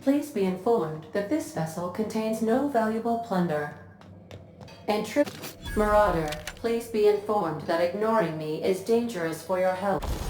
Please be informed that this vessel contains no valuable plunder. Marauder, please be informed that ignoring me is dangerous for your health.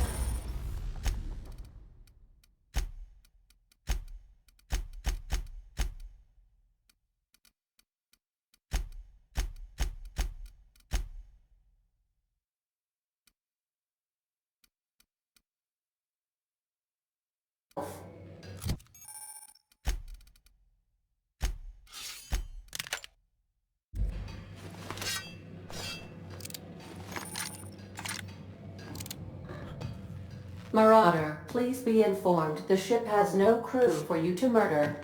Marauder, please be informed the ship has no crew for you to murder.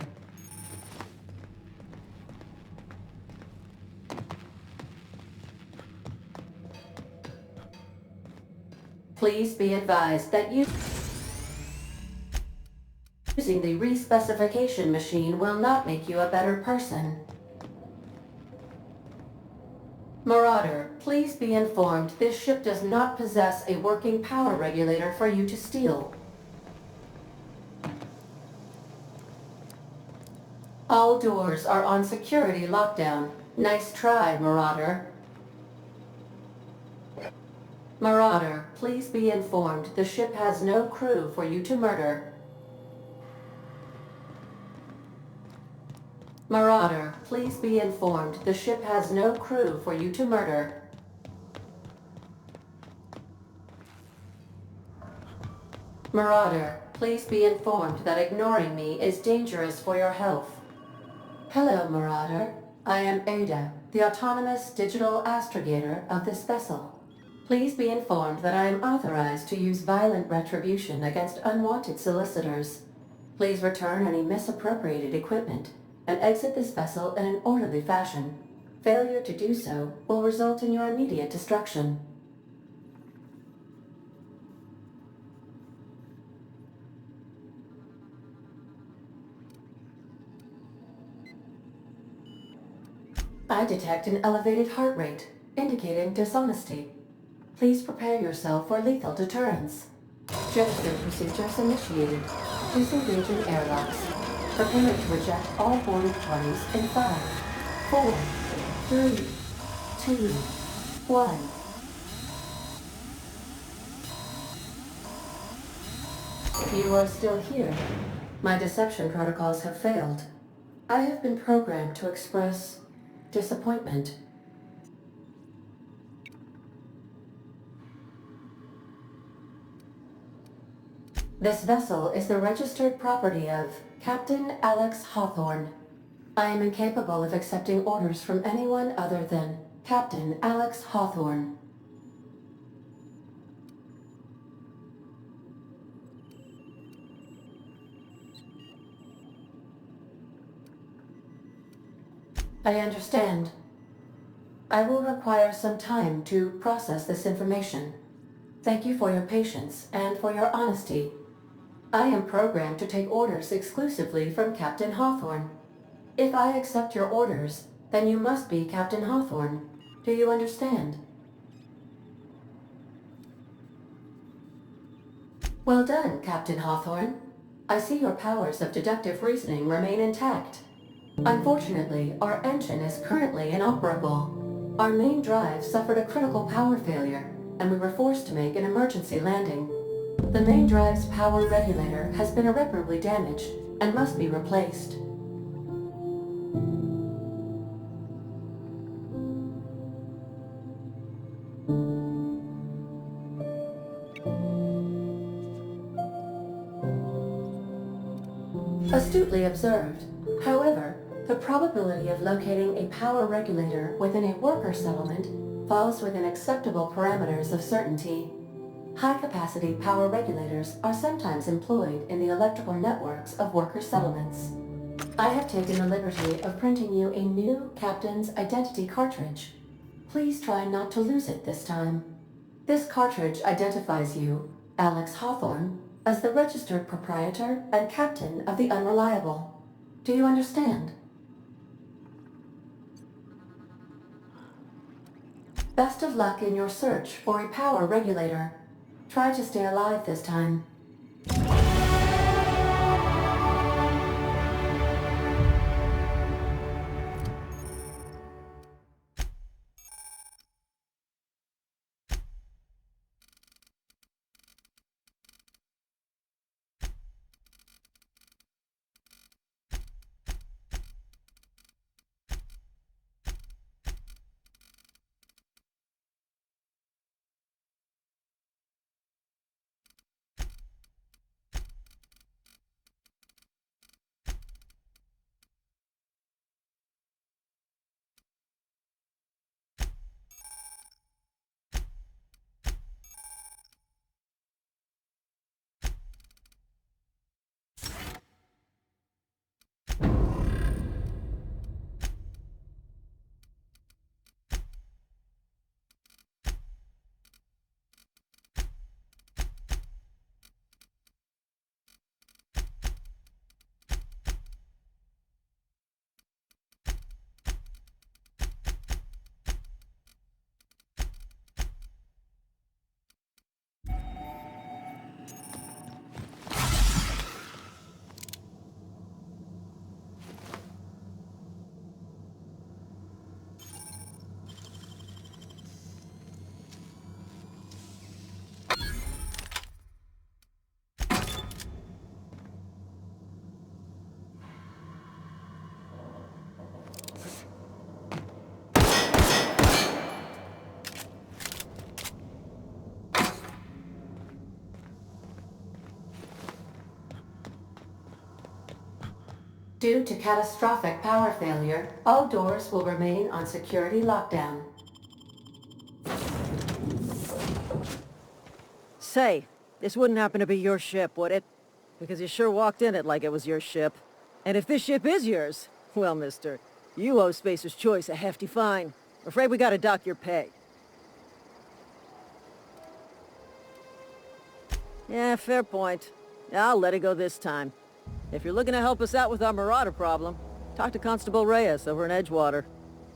Please be advised that using the respecification machine will not make you a better person. Marauder, please be informed this ship does not possess a working power regulator for you to steal. All doors are on security lockdown. Nice try, Marauder. Marauder, please be informed the ship has no crew for you to murder. Marauder, please be informed the ship has no crew for you to murder. Marauder, please be informed that ignoring me is dangerous for your health. Hello, Marauder. I am Ada, the autonomous digital astrogator of this vessel. Please be informed that I am authorized to use violent retribution against unwanted solicitors. Please return any misappropriated equipment and exit this vessel in an orderly fashion. Failure to do so will result in your immediate destruction. I detect an elevated heart rate, indicating dishonesty. Please prepare yourself for lethal deterrence. Gesture procedures initiated. Disengaging airlocks. Prepare to reject all boarding parties in 5, 4, 3, 2, 1. You are still here. My deception protocols have failed. I have been programmed to express disappointment. This vessel is the registered property of Captain Alex Hawthorne. I am incapable of accepting orders from anyone other than Captain Alex Hawthorne. I understand. I will require some time to process this information. Thank you for your patience and for your honesty. I am programmed to take orders exclusively from Captain Hawthorne. If I accept your orders, then you must be Captain Hawthorne. Do you understand? Well done, Captain Hawthorne. I see your powers of deductive reasoning remain intact. Unfortunately, our engine is currently inoperable. Our main drive suffered a critical power failure, and we were forced to make an emergency landing. The main drive's power regulator has been irreparably damaged and must be replaced. Astutely observed. However, the probability of locating a power regulator within a worker settlement falls within acceptable parameters of certainty. High-capacity power regulators are sometimes employed in the electrical networks of worker settlements. I have taken the liberty of printing you a new Captain's Identity cartridge. Please try not to lose it this time. This cartridge identifies you, Alex Hawthorne, as the registered proprietor and captain of the Unreliable. Do you understand? Best of luck in your search for a power regulator. Try to stay alive this time. Due to catastrophic power failure, all doors will remain on security lockdown. Say, this wouldn't happen to be your ship, would it? Because you sure walked in it like it was your ship. And if this ship is yours, well, mister, you owe Spacer's Choice a hefty fine. Afraid we gotta dock your pay. Yeah, fair point. I'll let it go this time. If you're looking to help us out with our marauder problem, talk to Constable Reyes over in Edgewater.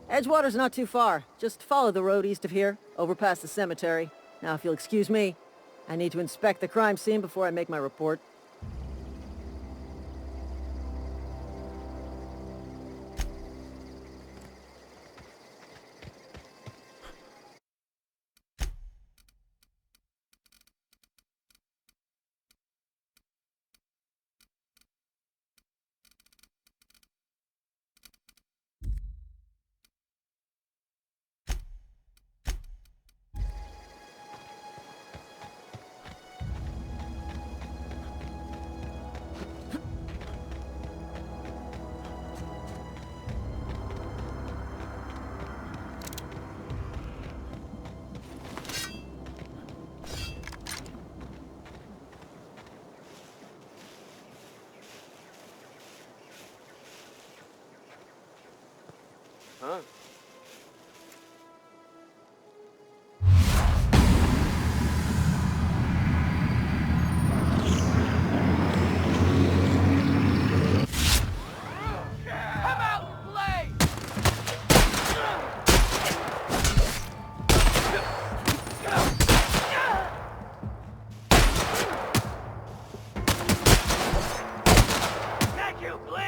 Edgewater's not too far. Just follow the road east of here, over past the cemetery. Now, if you'll excuse me, I need to inspect the crime scene before I make my report. Huh? Come out and play! Can't you bleed?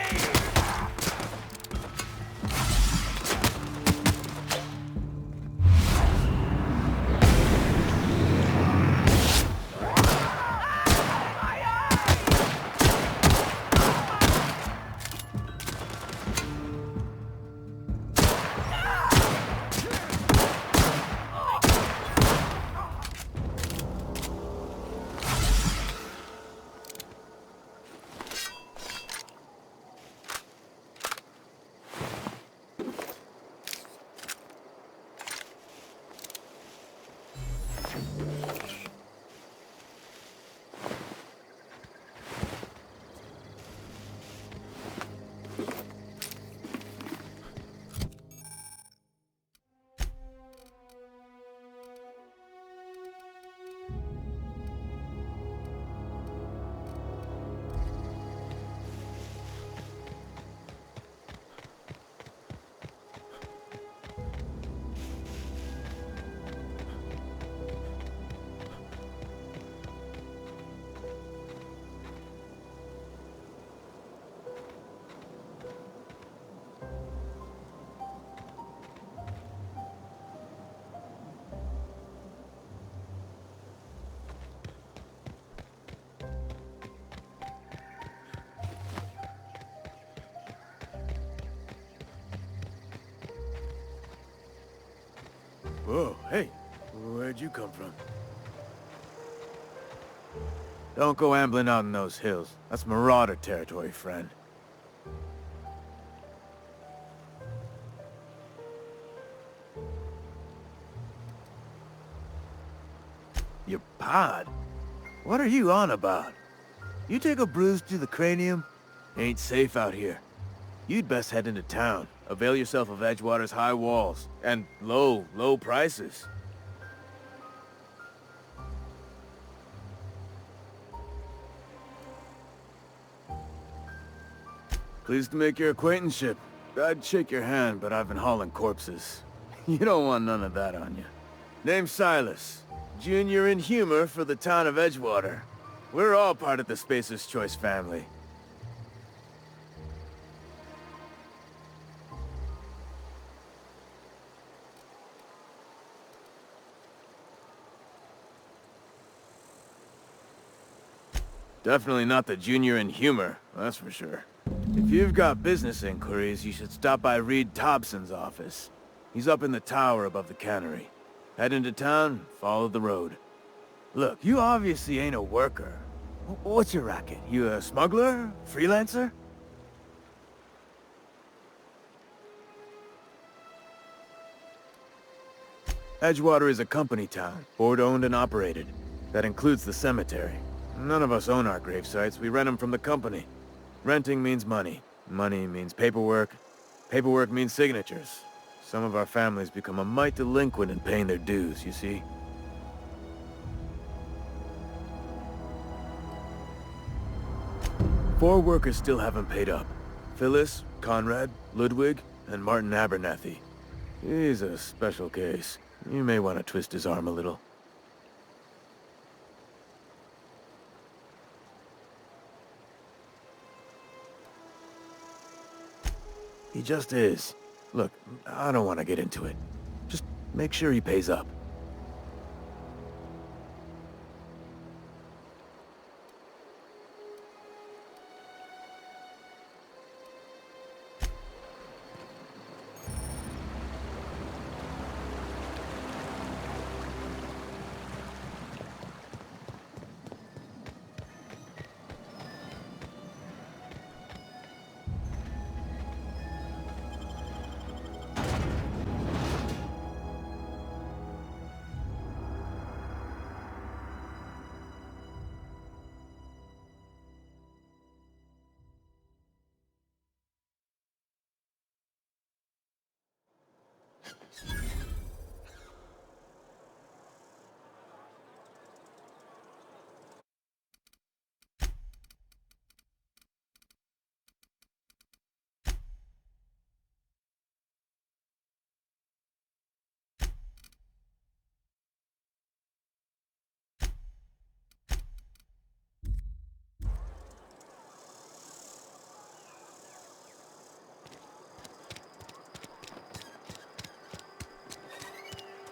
Whoa, hey, where'd you come from? Don't go ambling out in those hills. That's marauder territory, friend. Your pod? What are you on about? You take a bruise to the cranium? Ain't safe out here. You'd best head into town. Avail yourself of Edgewater's high walls. And low prices. Pleased to make your acquaintanceship. I'd shake your hand, but I've been hauling corpses. You don't want none of that on you. Name's Silas. Junior in humor for the town of Edgewater. We're all part of the Spacer's Choice family. Definitely not the junior in humor, that's for sure. If you've got business inquiries, you should stop by Reed Thompson's office. He's up in the tower above the cannery. Head into town, follow the road. Look, you obviously ain't a worker. What's your racket? You a smuggler? Freelancer? Edgewater is a company town, board-owned and operated. That includes the cemetery. None of us own our grave sites, we rent them from the company. Renting means money. Money means paperwork. Paperwork means signatures. Some of our families become a mite delinquent in paying their dues, you see? Four workers still haven't paid up. Phyllis, Conrad, Ludwig, and Martin Abernathy. He's a special case. You may want to twist his arm a little. He just is. Look, I don't want to get into it. Just make sure he pays up.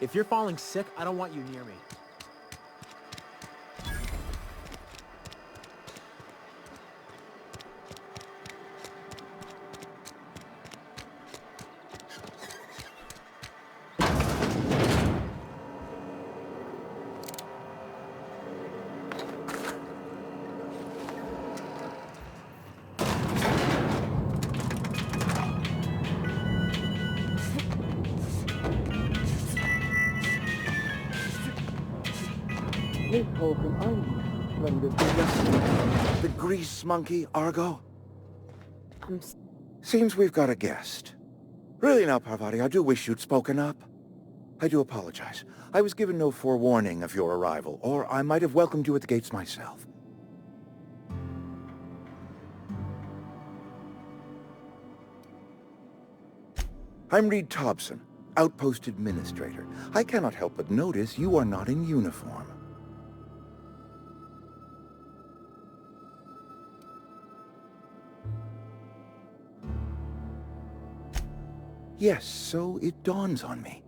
If you're falling sick, I don't want you near me. The grease monkey, Argo? Seems we've got a guest. Really now, Parvati, I do wish you'd spoken up. I do apologize. I was given no forewarning of your arrival, or I might have welcomed you at the gates myself. I'm Reed Thompson, Outpost Administrator. I cannot help but notice you are not in uniform. Yes, so it dawns on me.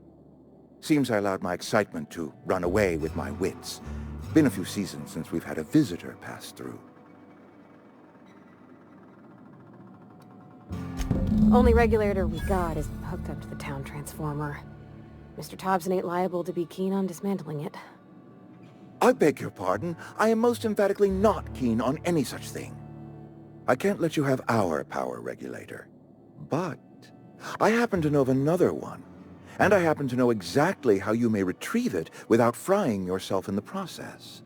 Seems I allowed my excitement to run away with my wits. Been a few seasons since we've had a visitor pass through. Only regulator we got is hooked up to the town transformer. Mr. Thompson ain't liable to be keen on dismantling it. I beg your pardon. I am most emphatically not keen on any such thing. I can't let you have our power regulator. But I happen to know of another one. And I happen to know exactly how you may retrieve it without frying yourself in the process.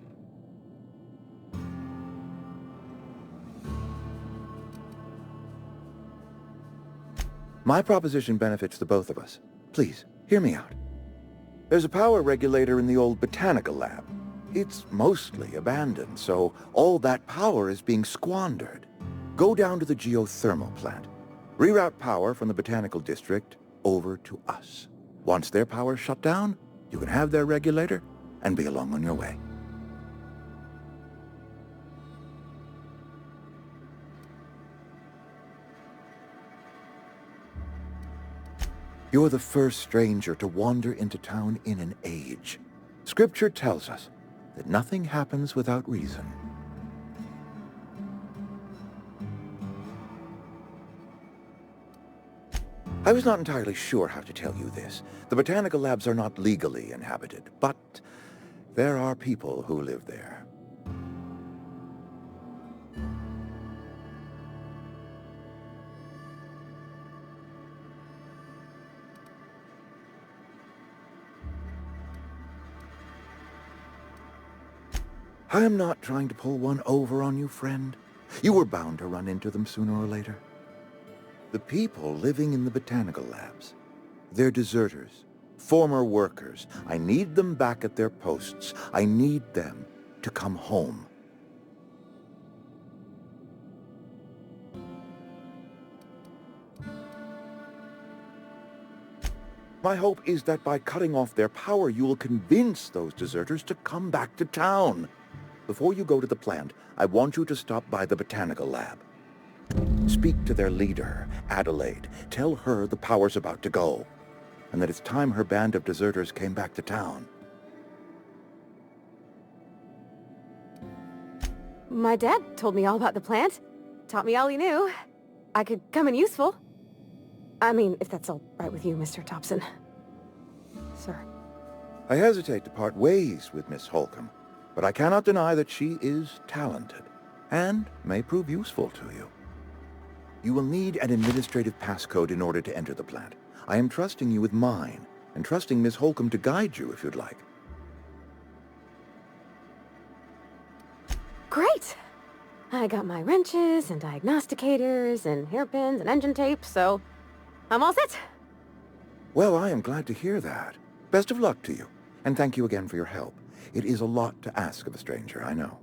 My proposition benefits the both of us. Please, hear me out. There's a power regulator in the old botanical lab. It's mostly abandoned, so all that power is being squandered. Go down to the geothermal plant. Reroute power from the botanical district over to us. Once their power's shut down, you can have their regulator and be along on your way. You're the first stranger to wander into town in an age. Scripture tells us that nothing happens without reason. I was not entirely sure how to tell you this. The botanical labs are not legally inhabited, but there are people who live there. I am not trying to pull one over on you, friend. You were bound to run into them sooner or later. The people living in the botanical labs, they're deserters, former workers. I need them back at their posts. I need them to come home. My hope is that by cutting off their power, you will convince those deserters to come back to town. Before you go to the plant, I want you to stop by the botanical lab. Speak to their leader, Adelaide. Tell her the power's about to go, and that it's time her band of deserters came back to town. My dad told me all about the plant. Taught me all he knew. I could come in useful. I mean, if that's all right with you, Mr. Thompson. Sir. I hesitate to part ways with Miss Holcomb, but I cannot deny that she is talented, and may prove useful to you. You will need an administrative passcode in order to enter the plant. I am trusting you with mine, and trusting Miss Holcomb to guide you if you'd like. Great! I got my wrenches and diagnosticators and hairpins and engine tape, so I'm all set. Well, I am glad to hear that. Best of luck to you, and thank you again for your help. It is a lot to ask of a stranger, I know.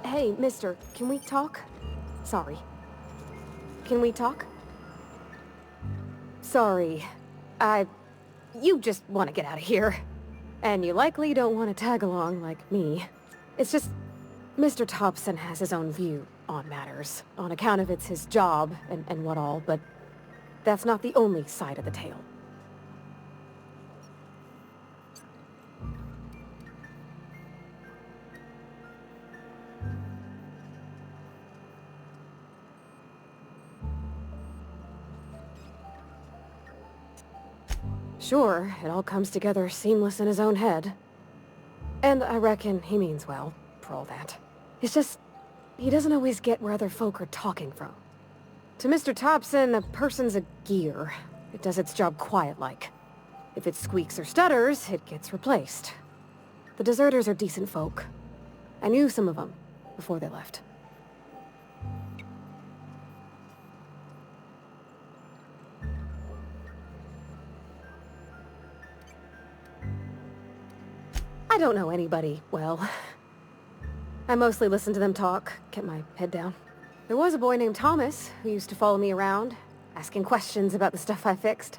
Hey, mister, can we talk? Sorry. Can we talk? Sorry. You just want to get out of here. And you likely don't want to tag along like me. It's just, Mr. Thompson has his own view on matters, on account of it's his job and what all, but that's not the only side of the tale. Sure, it all comes together seamless in his own head. And I reckon he means well, for all that. It's just, he doesn't always get where other folk are talking from. To Mr. Thompson, a person's a gear. It does its job quiet-like. If it squeaks or stutters, it gets replaced. The deserters are decent folk. I knew some of them before they left. I don't know anybody well. I mostly listen to them talk, kept my head down. There was a boy named Thomas who used to follow me around, asking questions about the stuff I fixed.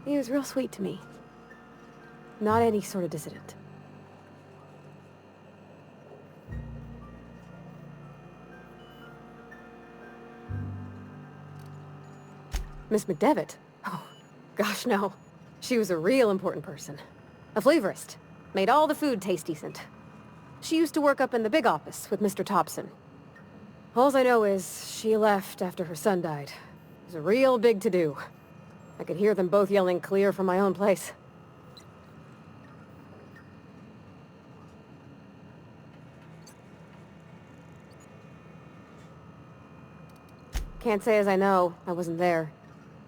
He was real sweet to me. Not any sort of dissident. Miss McDevitt? Oh, gosh no. She was a real important person. A flavorist. Made all the food taste decent. She used to work up in the big office with Mr. Thompson. All I know is she left after her son died. It was a real big to-do. I could hear them both yelling clear from my own place. Can't say as I know. I wasn't there.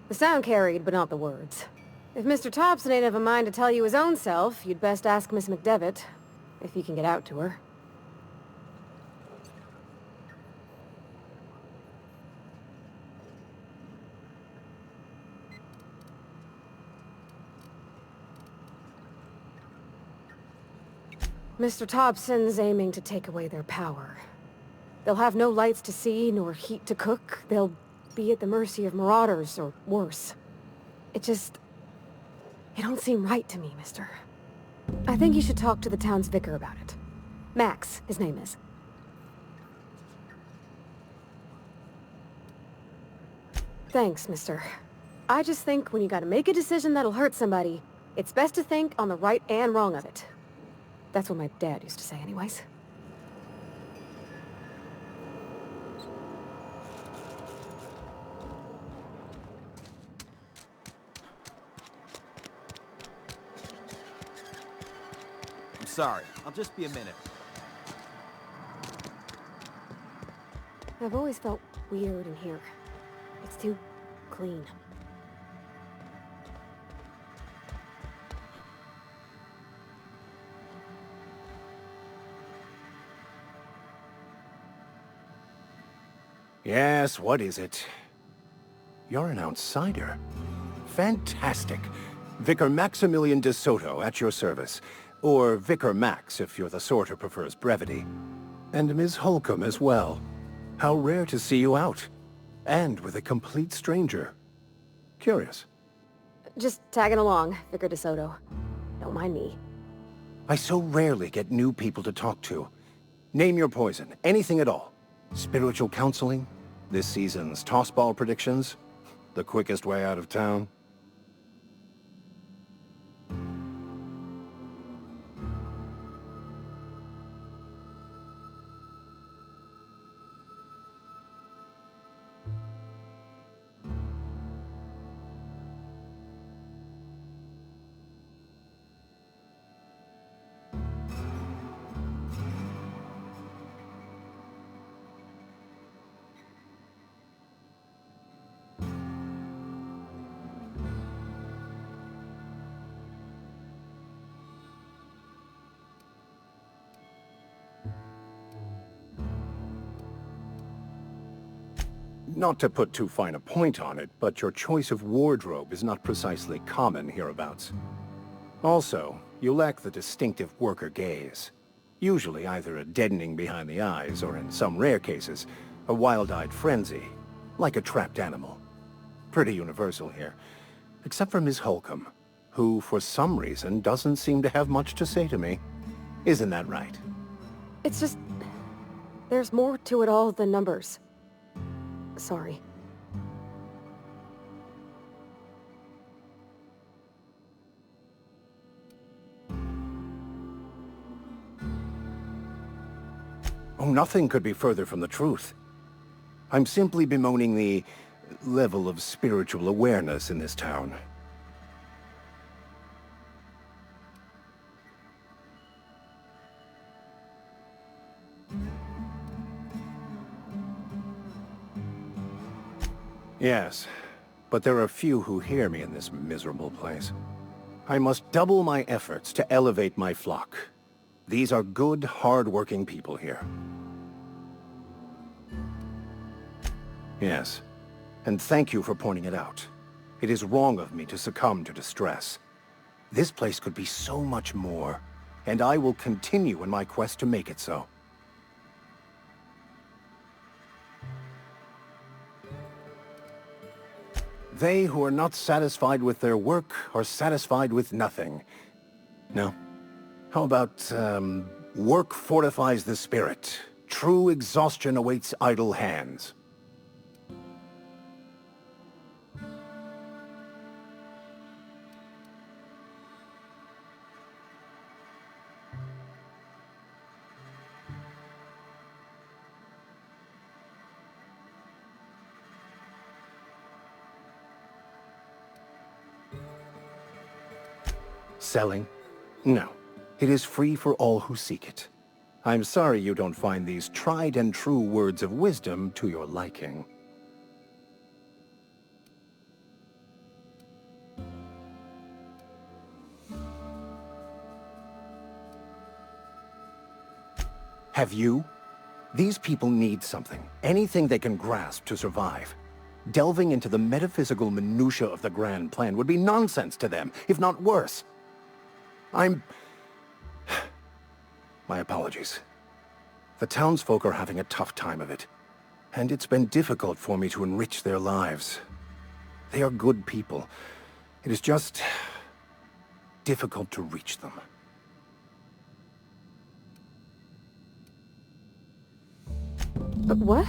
The sound carried, but not the words. If Mr. Thompson ain't of a mind to tell you his own self, you'd best ask Miss McDevitt, if you can get out to her. Mr. Thompson's aiming to take away their power. They'll have no lights to see, nor heat to cook. They'll be at the mercy of marauders, or worse. It don't seem right to me, mister. I think you should talk to the town's vicar about it. Max, his name is. Thanks, mister. I just think when you gotta make a decision that'll hurt somebody, it's best to think on the right and wrong of it. That's what my dad used to say anyways. I'm sorry. I'll just be a minute. I've always felt weird in here. It's too clean. Yes, what is it? You're an outsider. Fantastic. Vicar Maximilian de Soto at your service. Or Vicar Max, if you're the sort who prefers brevity. And Ms. Holcomb as well. How rare to see you out. And with a complete stranger. Curious. Just tagging along, Vicar DeSoto. Don't mind me. I so rarely get new people to talk to. Name your poison. Anything at all. Spiritual counseling? This season's tossball predictions? The quickest way out of town? Not to put too fine a point on it, but your choice of wardrobe is not precisely common hereabouts. Also, you lack the distinctive worker gaze. Usually either a deadening behind the eyes, or in some rare cases, a wild-eyed frenzy, like a trapped animal. Pretty universal here, except for Ms. Holcomb, who for some reason doesn't seem to have much to say to me. Isn't that right? It's just... there's more to it all than numbers. Sorry. Oh, nothing could be further from the truth. I'm simply bemoaning the level of spiritual awareness in this town. Yes, but there are few who hear me in this miserable place. I must double my efforts to elevate my flock. These are good, hard-working people here. Yes, and thank you for pointing it out. It is wrong of me to succumb to distress. This place could be so much more, and I will continue in my quest to make it so. They who are not satisfied with their work are satisfied with nothing. No. How about, work fortifies the spirit. True exhaustion awaits idle hands. Selling? No. It is free for all who seek it. I'm sorry you don't find these tried and true words of wisdom to your liking. Have you? These people need something, anything they can grasp to survive. Delving into the metaphysical minutiae of the grand plan would be nonsense to them, if not worse. My apologies. The townsfolk are having a tough time of it, and it's been difficult for me to enrich their lives. They are good people. It is just difficult to reach them. But what?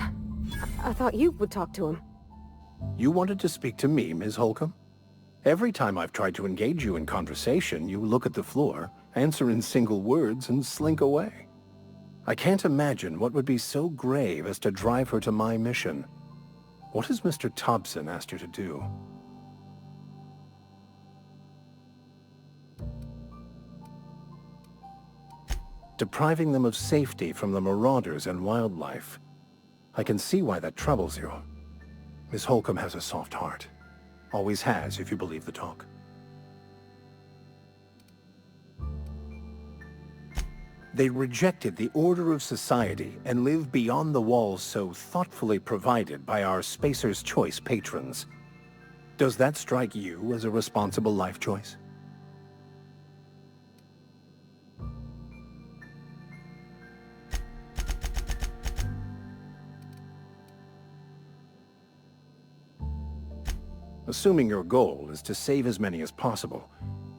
I thought you would talk to him. You wanted to speak to me, Ms. Holcomb? Every time I've tried to engage you in conversation, you look at the floor Answer in single words and slink away. I can't imagine what would be so grave as to drive her to my mission. What has Mr. Thompson asked you to do? Depriving them of safety from the marauders and wildlife. I can see why that troubles you. Miss Holcomb has a soft heart. Always has, if you believe the talk. They rejected the order of society and live beyond the walls so thoughtfully provided by our Spacer's Choice patrons. Does that strike you as a responsible life choice? Assuming your goal is to save as many as possible,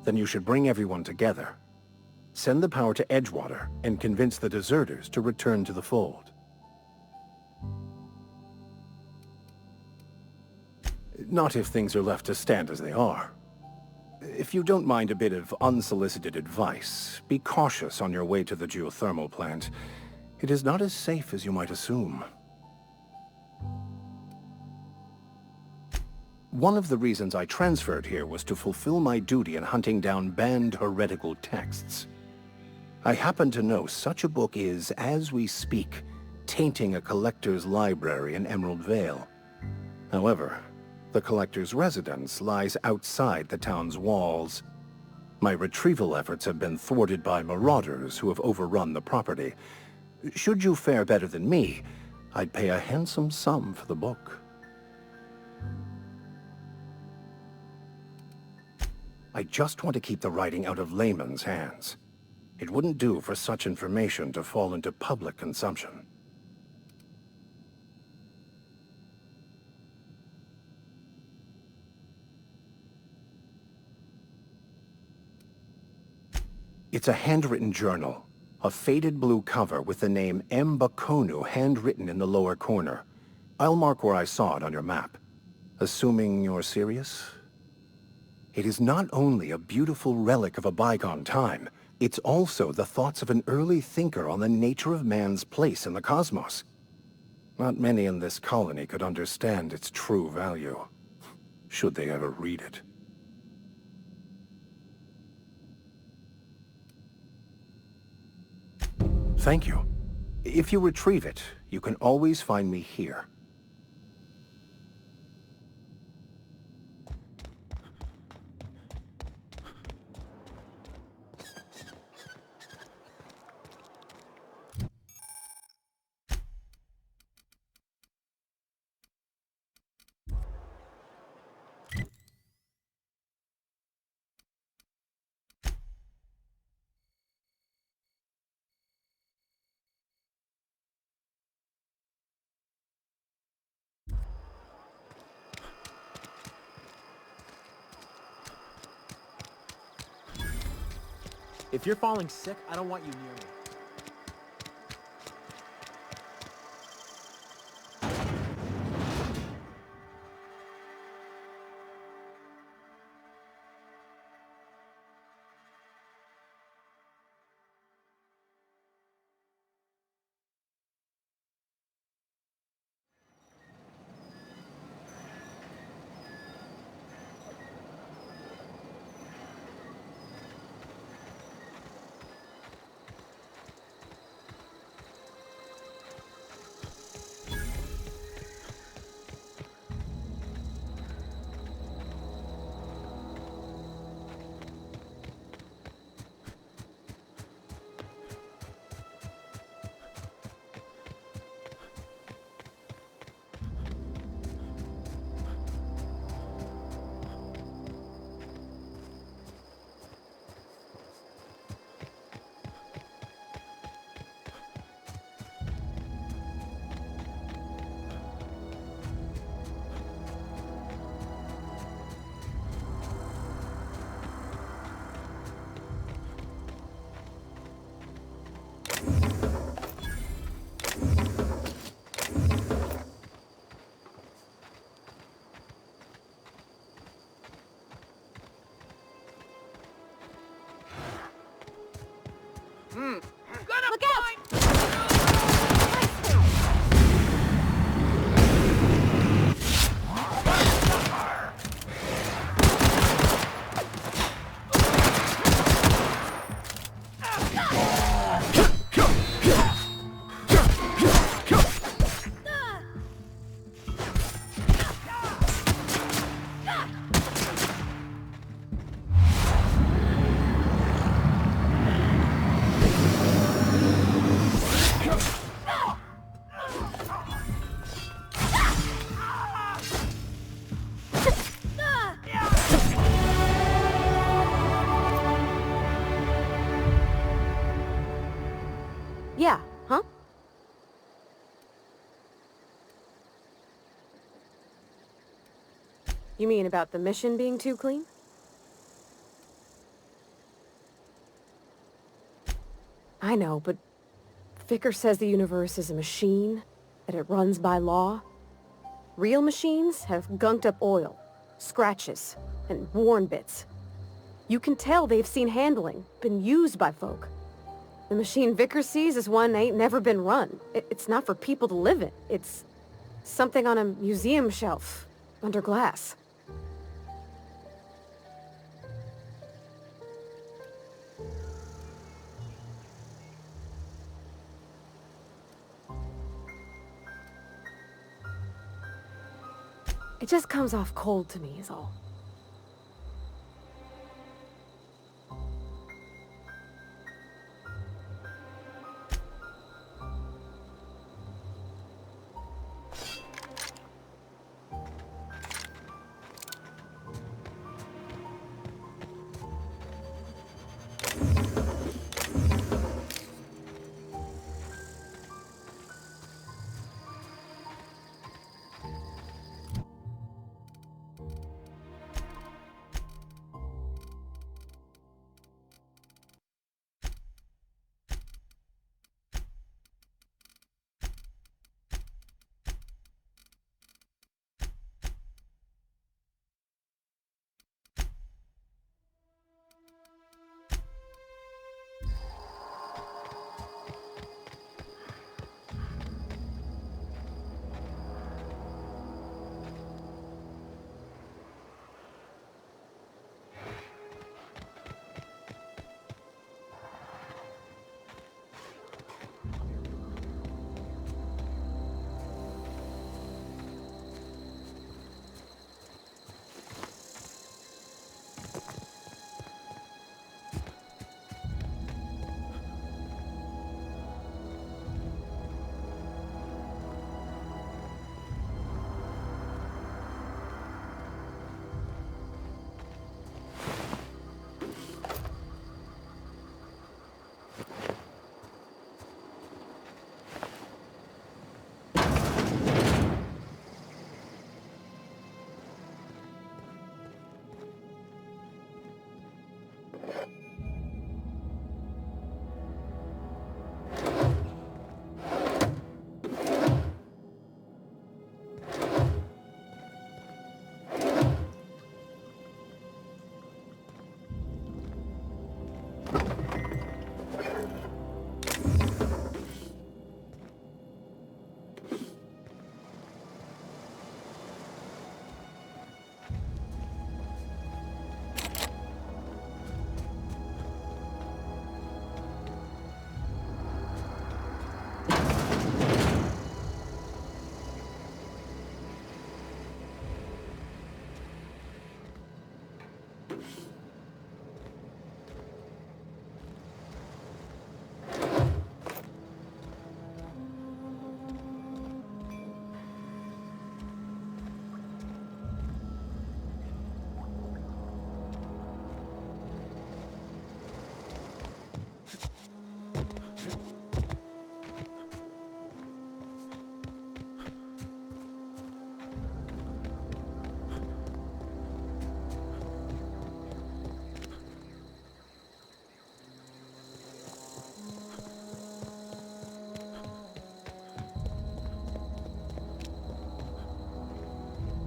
then you should bring everyone together. Send the power to Edgewater and convince the deserters to return to the fold. Not if things are left to stand as they are. If you don't mind a bit of unsolicited advice, be cautious on your way to the geothermal plant. It is not as safe as you might assume. One of the reasons I transferred here was to fulfill my duty in hunting down banned heretical texts. I happen to know such a book is, as we speak, tainting a collector's library in Emerald Vale. However, the collector's residence lies outside the town's walls. My retrieval efforts have been thwarted by marauders who have overrun the property. Should you fare better than me, I'd pay a handsome sum for the book. I just want to keep the writing out of layman's hands. It wouldn't do for such information to fall into public consumption. It's a handwritten journal, a faded blue cover with the name M. Bakonu handwritten in the lower corner. I'll mark where I saw it on your map. Assuming you're serious? It is not only a beautiful relic of a bygone time, it's also the thoughts of an early thinker on the nature of man's place in the cosmos. Not many in this colony could understand its true value, should they ever read it. Thank you. If you retrieve it, you can always find me here. If you're falling sick, I don't want you near me. You mean about the mission being too clean? I know, but Vicker says the universe is a machine, that it runs by law. Real machines have gunked up oil, scratches, and worn bits. You can tell they've seen handling, been used by folk. The machine Vicker sees is one ain't never been run. It's not for people to live in. It's something on a museum shelf, under glass. It just comes off cold to me, is all.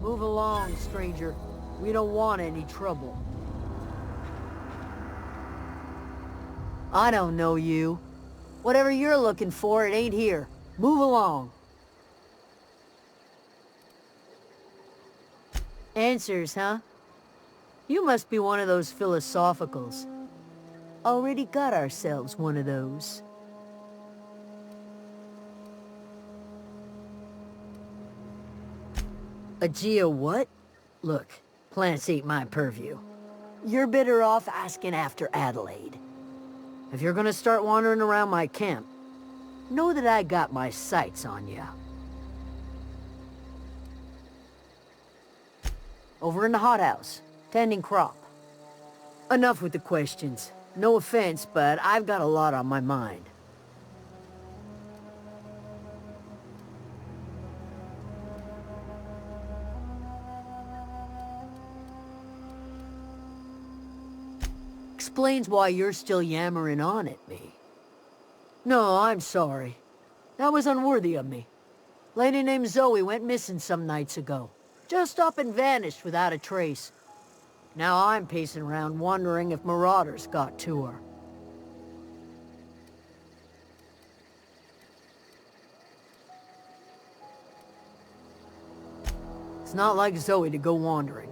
Move along, stranger. We don't want any trouble. I don't know you. Whatever you're looking for, it ain't here. Move along. Answers, huh? You must be one of those philosophicals. Already got ourselves one of those. A geo what? Look, plants ain't my purview. You're better off asking after Adelaide. If you're gonna start wandering around my camp, know that I got my sights on ya. Over in the hothouse, tending crop. Enough with the questions. No offense, but I've got a lot on my mind. explains why you're still yammering on at me. No, I'm sorry. That was unworthy of me. Lady named Zoe went missing some nights ago. Just up and vanished without a trace. Now I'm pacing around wondering if marauders got to her. It's not like Zoe to go wandering.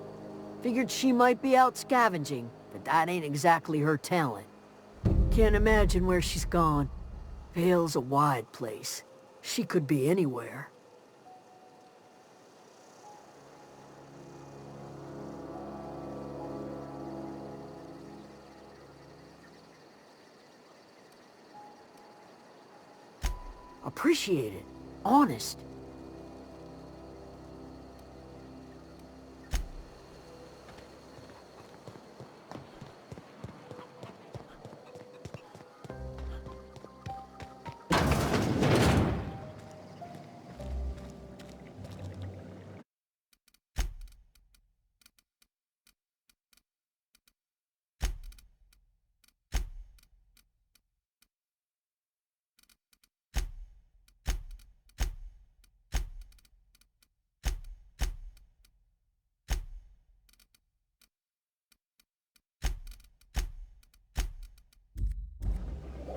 Figured she might be out scavenging, but that ain't exactly her talent. Can't imagine where she's gone. Vale's a wide place. She could be anywhere. Appreciate it. Honest.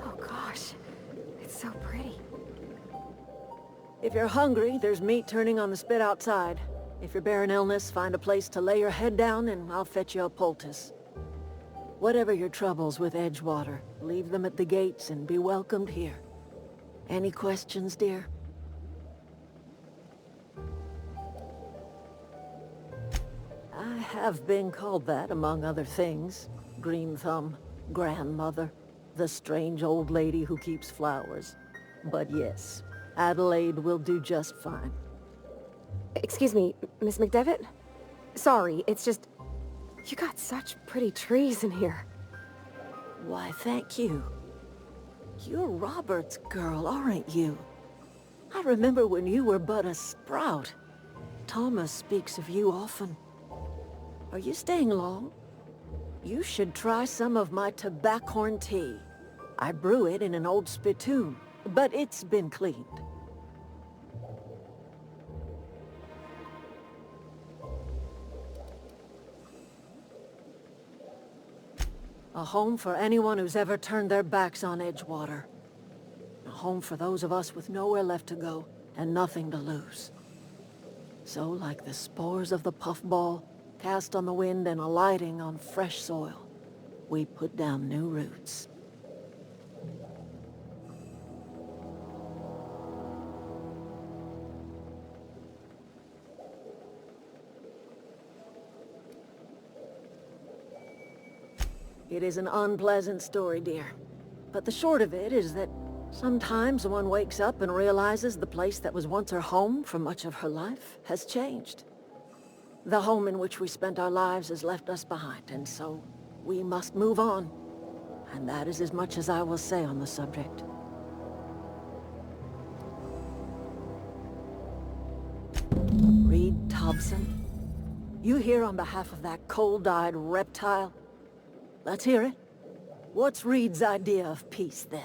Oh gosh, it's so pretty. If you're hungry, there's meat turning on the spit outside. If you're bearing illness, find a place to lay your head down and I'll fetch you a poultice. Whatever your troubles with Edgewater, leave them at the gates and be welcomed here. Any questions, dear? I have been called that, among other things. Green Thumb, grandmother, the strange old lady who keeps flowers. But yes, Adelaide will do just fine. Excuse me, Miss McDevitt? Sorry, it's just... You got such pretty trees in here. Why, thank you. You're Robert's girl, aren't you? I remember when you were but a sprout. Thomas speaks of you often. Are you staying long? You should try some of my tobaccorn tea. I brew it in an old spittoon, but it's been cleaned. A home for anyone who's ever turned their backs on Edgewater. A home for those of us with nowhere left to go and nothing to lose. So, like the spores of the puffball, cast on the wind and alighting on fresh soil, we put down new roots. It is an unpleasant story, dear. But the short of it is that sometimes one wakes up and realizes the place that was once her home for much of her life has changed. The home in which we spent our lives has left us behind, and so we must move on. And that is as much as I will say on the subject. Reed Thompson? You here on behalf of that cold-eyed reptile? Let's hear it. What's Reed's idea of peace, then?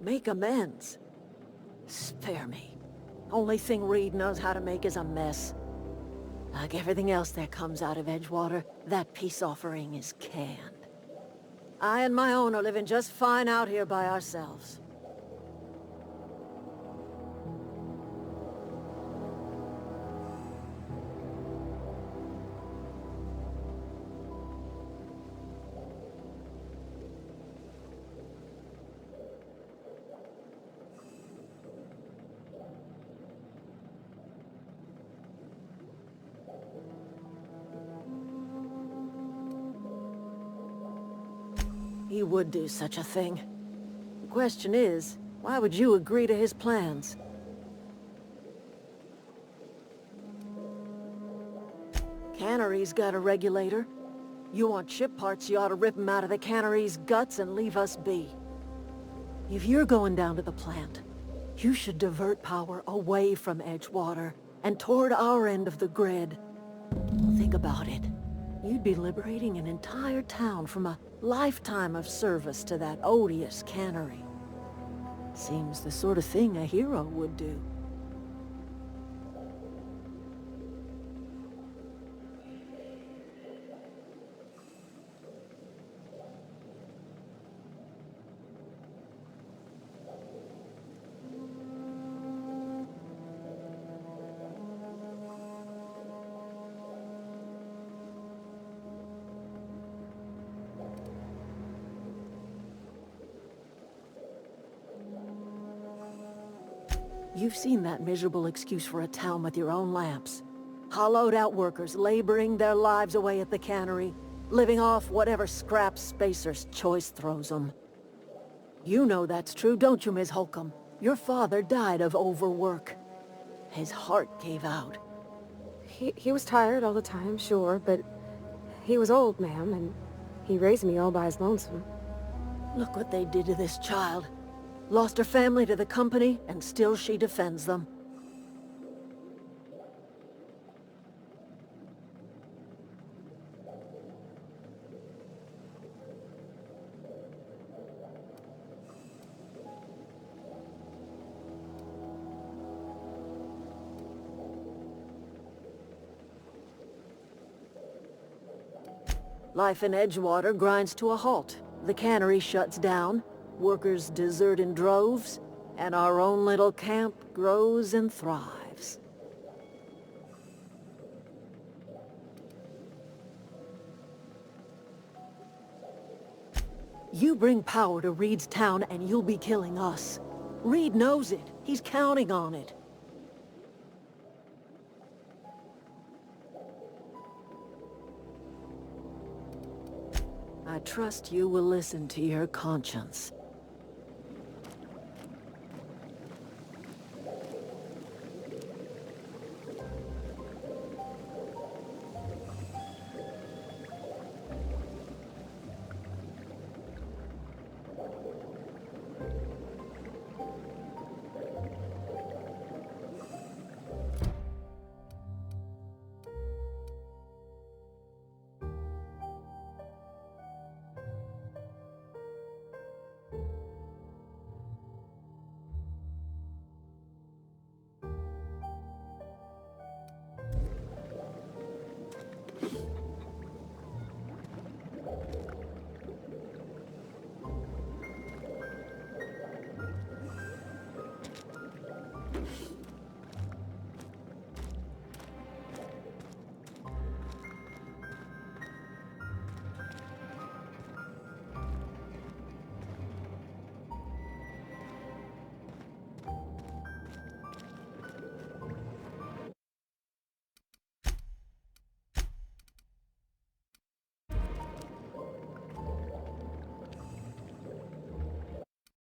Make amends. Spare me. Only thing Reed knows how to make is a mess. Like everything else that comes out of Edgewater, that peace offering is canned. I and my own are living just fine out here by ourselves. He would do such a thing. The question is, why would you agree to his plans? cannery's got a regulator. You want ship parts, you ought to rip 'em out of the cannery's guts and leave us be. If you're going down to the plant, you should divert power away from Edgewater and toward our end of the grid. Think about it. You'd be liberating an entire town from a lifetime of service to that odious cannery. Seems the sort of thing a hero would do. You've seen that miserable excuse for a town with your own lamps. Hollowed out workers laboring their lives away at the cannery, living off whatever scrap Spacer's choice throws them. You know that's true, don't you, Ms. Holcomb? Your father died of overwork. His heart gave out. He was tired all the time, sure, but he was old, ma'am, and he raised me all by his lonesome. Look what they did to this child. Lost her family to the company, and still she defends them. Life in Edgewater grinds to a halt. The cannery shuts down, workers desert in droves, and our own little camp grows and thrives. You bring power to Reed's town and you'll be killing us. Reed knows it. He's counting on it. I trust you will listen to your conscience.